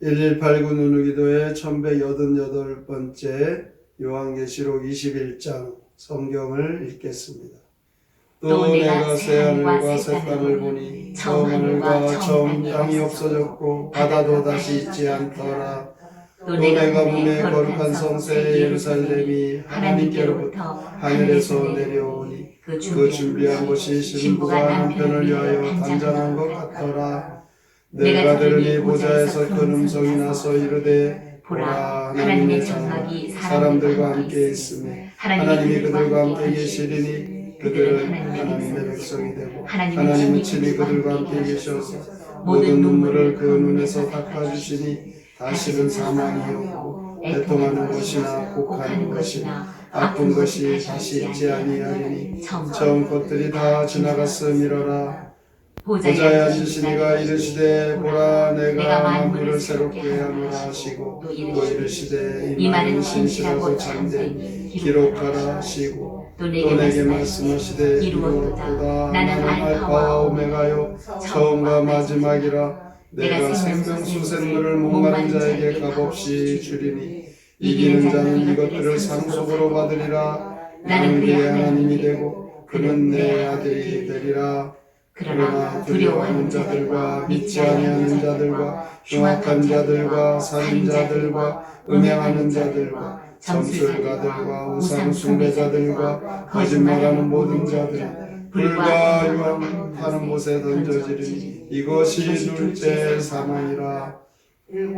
1189 누누기도의 1188번째 요한계시록 21장 성경을 읽겠습니다. 또 내가 새하늘과 새 땅을 보니 처음 하늘과 처음 땅이 없어졌고 바다도 다시 있지 않더라. 또 내가 보매 거룩한 성새 예루살렘이 하나님께로부터 하늘에서 내려오니 그 준비한 것이 신부가 남편을 위하여 단장한 것 같더라. 내가 들으니 보좌에서 큰 음성이 나서 이르되 보라 하나님의 장막이 사람들과 함께 있으며 하나님이 그들과 함께 계시리니 그들은 하나님의 백성이 되고 하나님은 친히 그들과 함께 계셔서 모든 눈물을 그 눈에서 닦아주시니 다시는 사망이 없고 애통하는 것이나 곡하는 것이나 아픈 것이 다시 있지 아니하리니 처음 것들이 다 지나갔음이로라. 보좌에 앉으신 이가 이르시되 보라 내가 만물을 새롭게 하노라 하시고 또 이르시되 이 말은 신실하고 참된 기록하라 하시고 또 내게 말씀하시되 이루었도다. 나는 알파와 오메가요 처음과 마지막이라. 내가 생명수 샘물을 목마른 자에게 값없이 주리니 이기는 자는 이것들을 상속으로 받으리라. 나는 그의 하나님이 되고 그는 내 아들이 되리라. 그러나 두려워하는 자들과 믿지 아니하는 자들과 흉악한 자들과 살인자들과 음행하는 자들과 점술가들과 우상 숭배자들과 거짓말하는 모든 자들 불과 유황 타는 곳에 던져지리니 이것이 둘째 사망이라.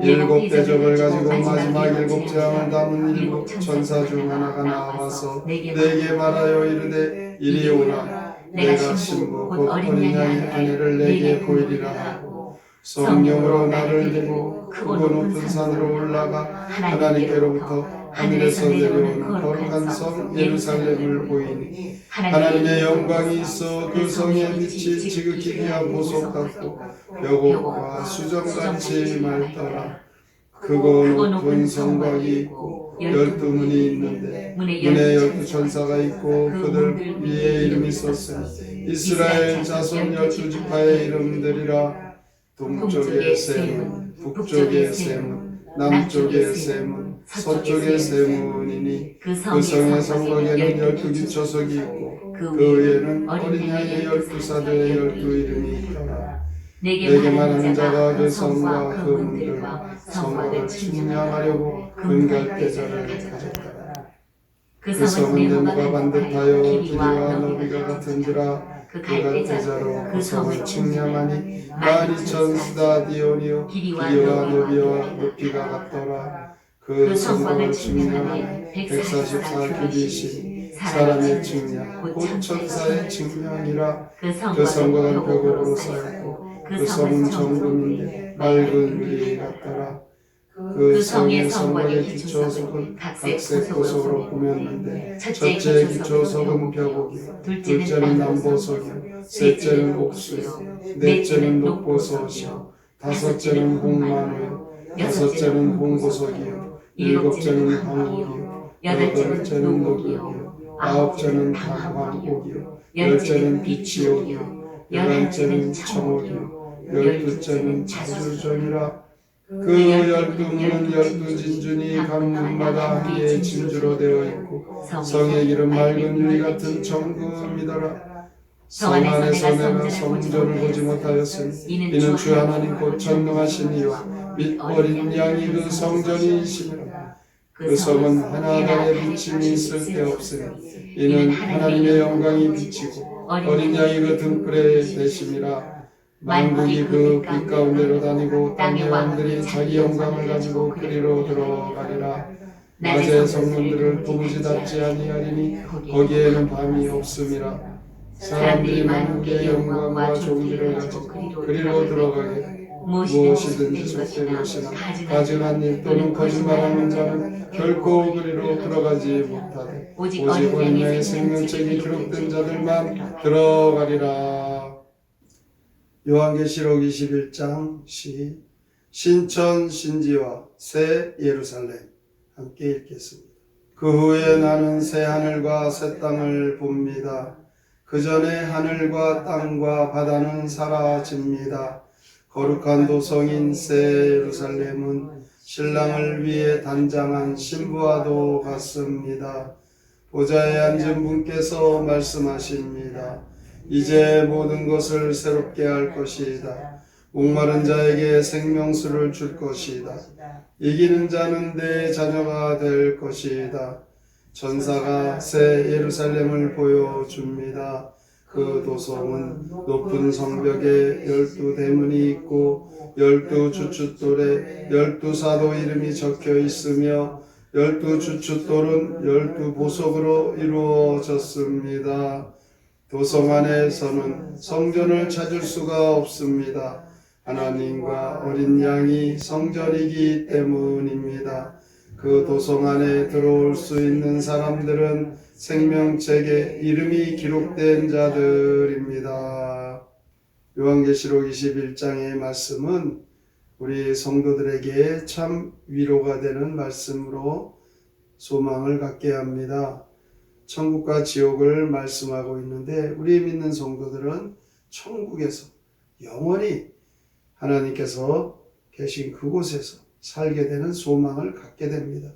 일곱 대접을 가지고 마지막 일곱 재앙을 담은 일곱 천사 중 하나가 나와서 내게 말하여 이르되 이리 오라. 내가 신부 곧 어린 양의 아내를 내게 보이리라 하고 성령으로 나를 데리고 크고 높은 산으로 올라가 하나님께로부터 하늘에서 내려오는 거룩한 성 예루살렘을 보이니 하나님의 영광이 있어 그 성의 빛이 지극히 귀한 보석 같고 벽옥과 수정같이 맑더라. 크고 높은 성곽이 있고 12문이 있는데 문에 12천사가 있고 그들 위에 이름이 썼으니 이스라엘 자손 12지파의 이름들이라. 동쪽의 세문, 북쪽의 세문, 남쪽의 세문, 서쪽의 세문이니 그 성의 성곽에는 12기초석이 있고 그 위에는 어린 양의 12사도의 12이름이 있더라. 내게 말하는 자가 그 성과 그 문들과 성곽을 측량하려고 금갈대자를 가졌더라. 그 성은 네모가 반듯하여 길이와 너비가 같은지라. 그 갈대자로 그 성을 측량하니 12,000스다디온이요 길이와 너비와 높이가 같더라. 그 성곽을 측량하니 144규빗이니 사람의 측량 곧 천사의 측량이라. 그 성곽은 벽으로 쌓였고 그 성은 정금인데 맑은 위 같더라. 그 성의 성곽의 기초석은 각색 보석으로 꾸몄는데 첫째 기초석은 벽옥이요 둘째는 남보석이요 셋째는 옥수요 넷째는 녹보석이요 다섯째는 홍마노요 여섯째는 홍보석이요 일곱째는 황옥이요 여덟째는 녹이요 아홉째는 황옥이요 열째는 비치옥이요 11째는 청옥이요 12째는 자주전이라. 그 12문은 12진주니 각 문마다 한 개의 진주로 되어 있고 성의 길은 맑은 유리 같은 정금이더라. 성 안에서 내가 성전을 보지 못하였으니 이는 주 하나님 곧 전능하신 이와 및 어린 양이 그 성전이시니라. 그 성은 하나님의 비침이 있을 데 없으니 이는 하나님의 영광이 비치고 어린 양이 그 등불에 대심이라. 만국이 그 빛 가운데로 다니고 땅의 왕들이 자기 영광을 가지고 그리로 들어가리라. 낮에 성문들을 도무지 닫지 아니하리니 거기에는 밤이 없음이라. 사람들이 만국의 영광과 존귀를 가지고 그리로 들어가게 무엇이든지 속된 것이나 가증한 일 또는 거짓말하는 자는 결코 그리로 들어가지 못하되 오직 어린 어린 양의 양의 생명책이 기록된 자들만 들어가리라. 요한계시록 21장 시 신천 신지와 새 예루살렘 함께 읽겠습니다. 그 후에 나는 새 하늘과 새 땅을 봅니다. 그 전에 하늘과 땅과 바다는 사라집니다. 거룩한 도성인 새 예루살렘은 신랑을 위해 단장한 신부와도 같습니다. 보좌에 앉은 분께서 말씀하십니다. 이제 모든 것을 새롭게 할 것이다. 목마른 자에게 생명수를 줄 것이다. 이기는 자는 내 자녀가 될 것이다. 전사가 새 예루살렘을 보여줍니다. 그 도성은 높은 성벽에 12대문이 있고 12주춧돌에 12사도 이름이 적혀 있으며 12주춧돌은 12보석으로 이루어졌습니다. 도성 안에서는 성전을 찾을 수가 없습니다. 하나님과 어린 양이 성전이기 때문입니다. 그 도성 안에 들어올 수 있는 사람들은 생명책에 이름이 기록된 자들입니다. 요한계시록 21장의 말씀은 우리 성도들에게 참 위로가 되는 말씀으로 소망을 갖게 합니다. 천국과 지옥을 말씀하고 있는데 우리 믿는 성도들은 천국에서 영원히 하나님께서 계신 그곳에서 살게 되는 소망을 갖게 됩니다.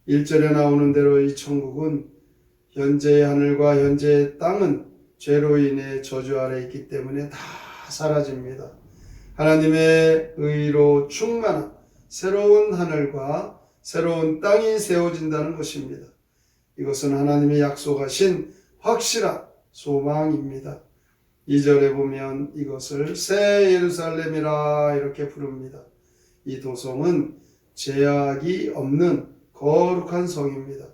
1절에 나오는 대로 이 천국은 현재의 하늘과 현재의 땅은 죄로 인해 저주 아래 있기 때문에 다 사라집니다. 하나님의 의로 충만한 새로운 하늘과 새로운 땅이 세워진다는 것입니다. 이것은 하나님이 약속하신 확실한 소망입니다. 2절에 보면 이것을 새 예루살렘이라 이렇게 부릅니다. 이 도성은 제약이 없는 거룩한 성입니다.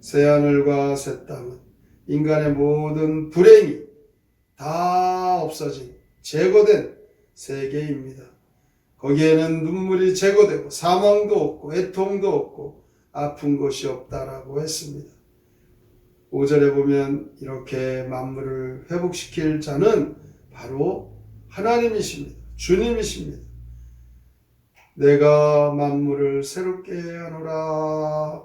새 하늘과 새 땅은 인간의 모든 불행이 다 없어진 제거된 세계입니다. 거기에는 눈물이 제거되고 사망도 없고 애통도 없고 아픈 것이 없다라고 했습니다. 5절에 보면 이렇게 만물을 회복시킬 자는 바로 하나님이십니다. 주님이십니다. 내가 만물을 새롭게 하노라.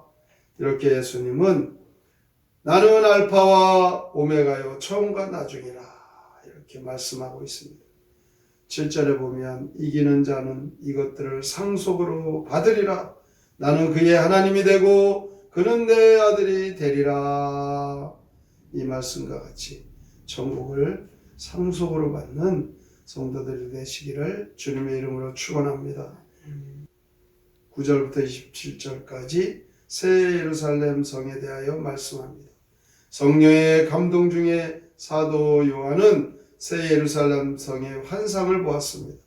이렇게 예수님은 나는 알파와 오메가요 처음과 나중이라 이렇게 말씀하고 있습니다. 7절에 보면 이기는 자는 이것들을 상속으로 받으리라. 나는 그의 하나님이 되고 그는 내 아들이 되리라. 이 말씀과 같이 천국을 상속으로 받는 성도들이 되시기를 주님의 이름으로 축원합니다. 9절부터 27절까지 새 예루살렘 성에 대하여 말씀합니다. 성령의 감동 중에 사도 요한은 새 예루살렘 성의 환상을 보았습니다.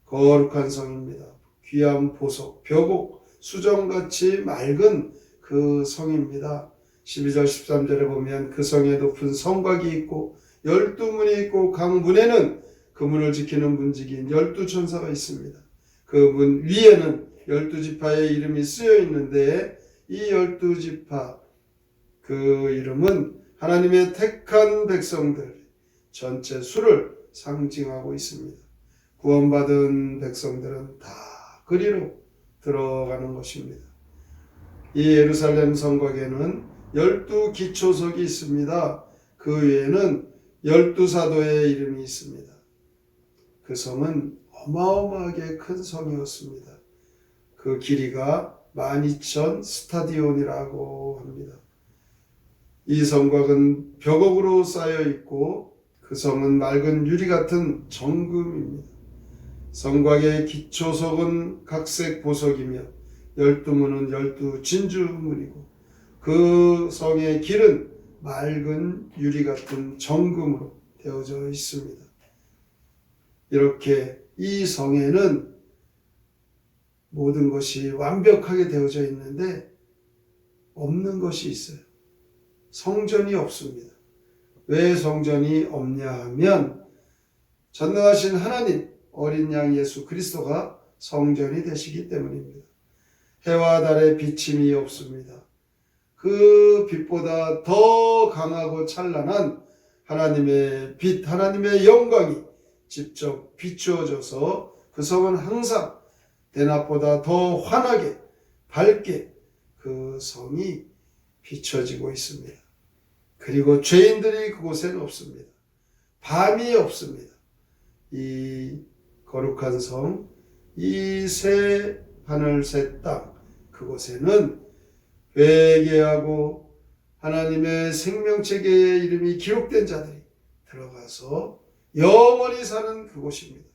거룩한 성입니다. 귀한 보석, 벽옥, 수정같이 맑은 그 성입니다. 12절 13절에 보면 그 성에 높은 성곽이 있고 12문이 있고 각 문에는 그 문을 지키는 문지기인 12천사가 있습니다. 그 문 위에는 12지파의 이름이 쓰여 있는데 이 12지파 그 이름은 하나님의 택한 백성들 전체 수를 상징하고 있습니다. 구원받은 백성들은 다 그리로 들어가는 것입니다. 이 예루살렘 성곽에는 12기초석이 있습니다. 그 위에는 12사도의 이름이 있습니다. 그 성은 어마어마하게 큰 성이었습니다. 그 길이가 12,000 스타디온이라고 합니다. 이 성곽은 벽옥으로 쌓여 있고 그 성은 맑은 유리 같은 정금입니다. 성곽의 기초석은 각색 보석이며 12문은 12진주문이고 그 성의 길은 맑은 유리 같은 정금으로 되어져 있습니다. 이렇게 이 성에는 모든 것이 완벽하게 되어져 있는데 없는 것이 있어요. 성전이 없습니다. 왜 성전이 없냐 하면 전능하신 하나님 어린 양 예수 그리스도가 성전이 되시기 때문입니다. 해와 달의 비침이 없습니다. 그 빛보다 더 강하고 찬란한 하나님의 빛, 하나님의 영광이 직접 비추어져서 그 성은 항상 대낮보다 더 환하게 밝게 그 성이 비춰지고 있습니다. 그리고 죄인들이 그곳에는 없습니다. 밤이 없습니다. 이 거룩한 성, 이 새 하늘 새 땅, 그곳에는 회개하고 하나님의 생명책의 이름이 기록된 자들이 들어가서 영원히 사는 그곳입니다.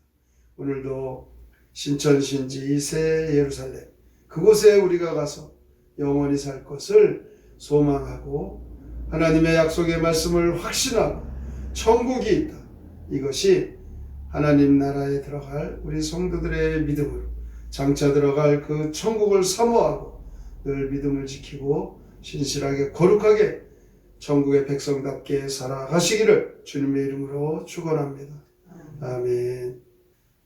오늘도 신천신지 새 예루살렘, 그곳에 우리가 가서 영원히 살 것을 소망하고 하나님의 약속의 말씀을 확신하고 천국이 있다, 이것이 하나님 나라에 들어갈 우리 성도들의 믿음으로 장차 들어갈 그 천국을 사모하고 늘 믿음을 지키고 신실하게 거룩하게 천국의 백성답게 살아가시기를 주님의 이름으로 축원합니다. 아멘.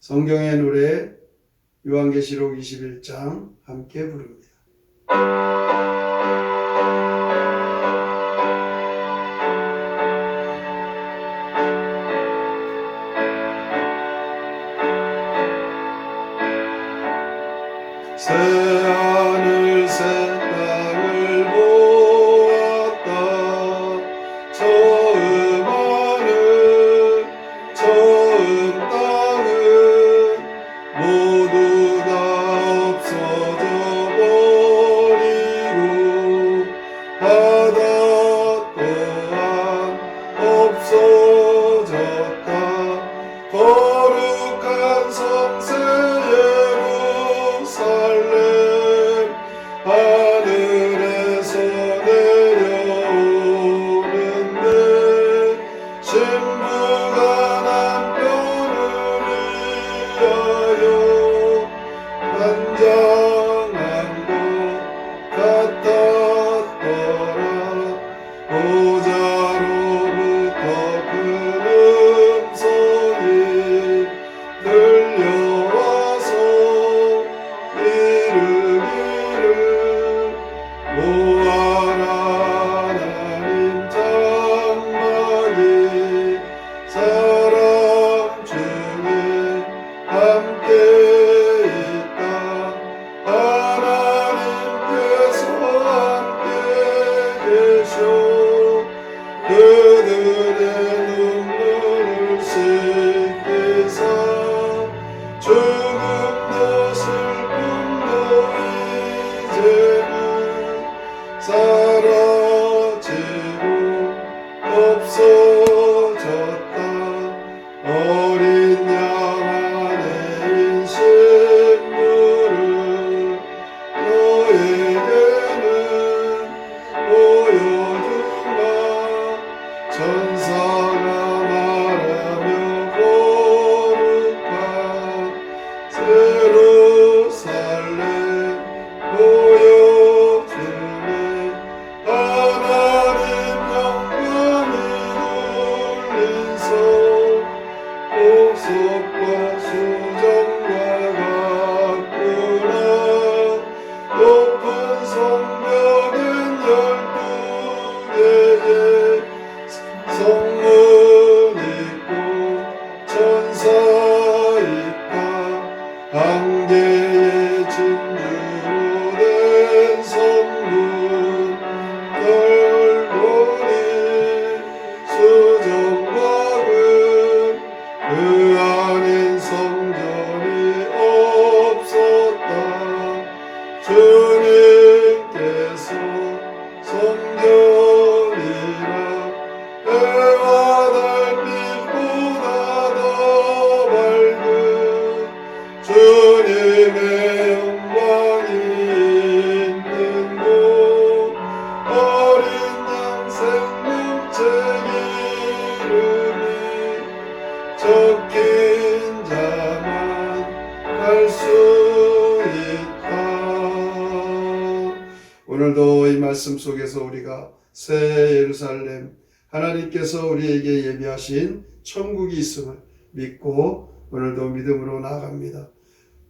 성경의 노래 요한계시록 21장 함께 부릅니다. 새 하늘 새 땅을 보았다. 처음 하늘 처음 땅은 모두 다 없어져 버리고 바다 또한 없어졌다. 거룩한 성새 하늘에서 내려오는데 신부가 남편을 위하여 환장한 것 같았더라. 보좌로부터 큰 음성이 들려와서 이르기를 보아라, 하나님 장막이 사람 중에 함께 있다. 하나님께서 함께 계셔 그들의 눈물을 씻기사 죽음도 슬픔도 이제는 사라지고 없어졌다. 어린 양 안에 인식물을 너에게는 보여주마. 천사가 말하며 거룩한 예루살렘 보여주네. 하나님 영광이 눌린 성, 보석과 수정과 같구나. 높은 성벽엔 12개의 성문 있고 천사 있다. 한 개의 진주로 된 성문, 결론이 수정박은 그 안엔 성전이 없었다. 주님께서 성전이라 해와 달빛보다 더 밝은 주님의 영광이 있는 곳, 어린 양 생명책 이름이 적힌 자만 갈 수 있다. 오늘도 이 말씀 속에서 우리가 새 예루살렘, 하나님께서 우리에게 예비하신 천국이 있음을 믿고 오늘도 믿음으로 나아갑니다.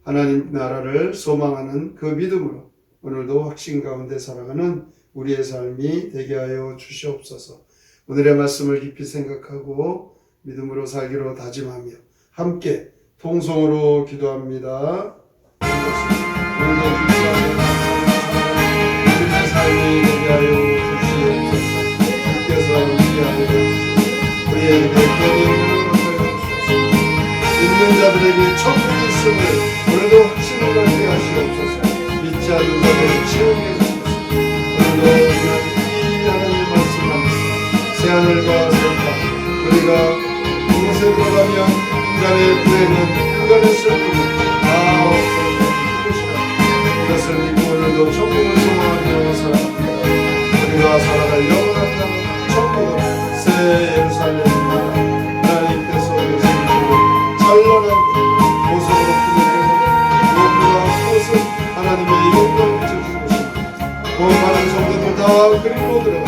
하나님 나라를 소망하는 그 믿음으로 오늘도 확신 가운데 살아가는 우리의 삶이 되게 하여 주시옵소서. 오늘의 말씀을 깊이 생각하고 믿음으로 살기로 다짐하며 함께 통성으로 기도합니다. 오늘도 우리의 삶이 되게 하여 주시옵소서. 주께서 함께하여 주시옵소서. 우리에게 견인을 허락하여 주소서. 믿는 자들에게 천국이 있음을 오늘도 확신을 갖게 하시옵소서. 믿지 않는 자들을 치우게 하소서. 오늘도 이 하나님의 말씀 안에서 새하늘과 새 땅, 우리가 그곳에 들어가면 인간의 불행은, 인간의 슬픔은 다 없어져 것이다. 이것을 믿고 오늘도 천국을 소망하며 살아갑니다. 우리가 살아갈 영원한 땅은 천국은 새 예루살렘입니다. 하나님께서 우리 생명을 찬란하고 보석으로 품어내고 무엇보다 그것은 하나님의 영광을 비춰주신 것입니다. 온 많은 성도들 다 그리로 들어